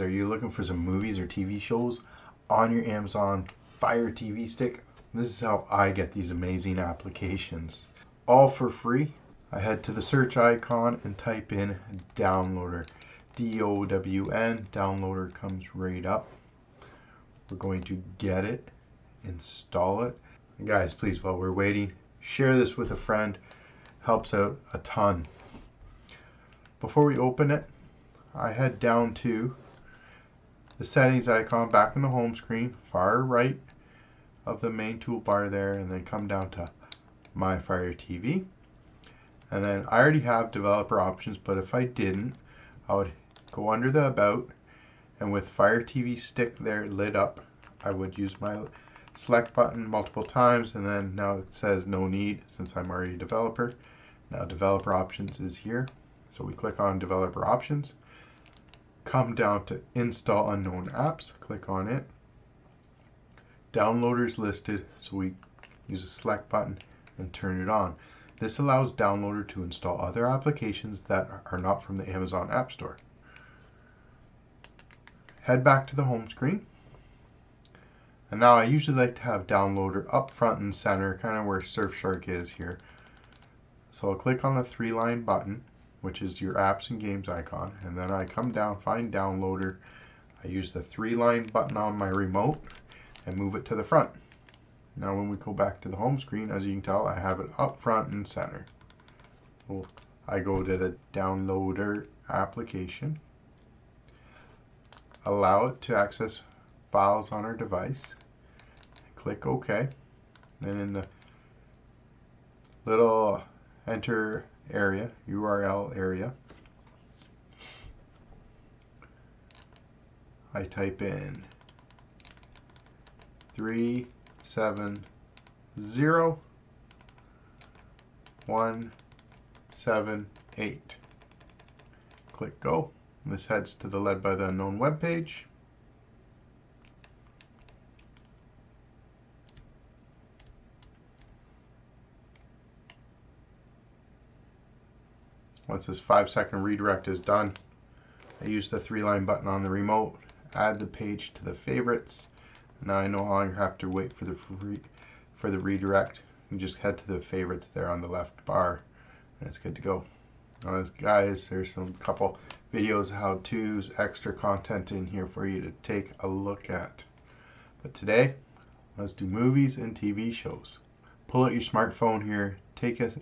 Are you looking for some movies or TV shows on your Amazon Fire TV stick? This is how I get these amazing applications. All for free. I head to the search icon and type in downloader. D-O-W-N. Downloader comes right up. We're going to get it, install it. And guys, please, while we're waiting, share this with a friend. Helps out a ton. Before we open it, I head down to the settings icon back in the home screen, far right of the main toolbar there, and then come down to My Fire TV. And then I already have developer options, but if I didn't, I would go under the About, and with Fire TV stick there lit up, I would use my select button multiple times, and then now it says no need since I'm already a developer. Now developer options is here, so we click on developer options. Come down to install unknown apps, click on it. Downloaders listed, so we use the select button and turn it on. This allows Downloader to install other applications that are not from the Amazon App Store. Head back to the home screen. And now I usually like to have Downloader up front and center, kind of where Surfshark is here. So I'll click on the 3-line button, which is your apps and games icon, and then I come down, find Downloader. I use the 3-line button on my remote and move it to the front. Now when we go back to the home screen, as you can tell, I have it up front and center. So I go to the Downloader application, allow it to access files on our device, click OK. Then in the little enter area, URL area, I type in 370.178. Click go. This heads to the Led by the Unknown web page. Once this 5-second redirect is done, I use the 3-line button on the remote, add the page to the favorites. Now I no longer have to wait for the redirect. You just head to the favorites there on the left bar, and it's good to go. Now, guys, there's some couple videos, how-tos, extra content in here for you to take a look at. But today, let's do movies and TV shows. Pull out your smartphone here, take a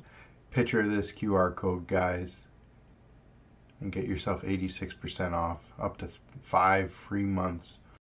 picture of this QR code, guys, and get yourself 86% off, up to 5 free months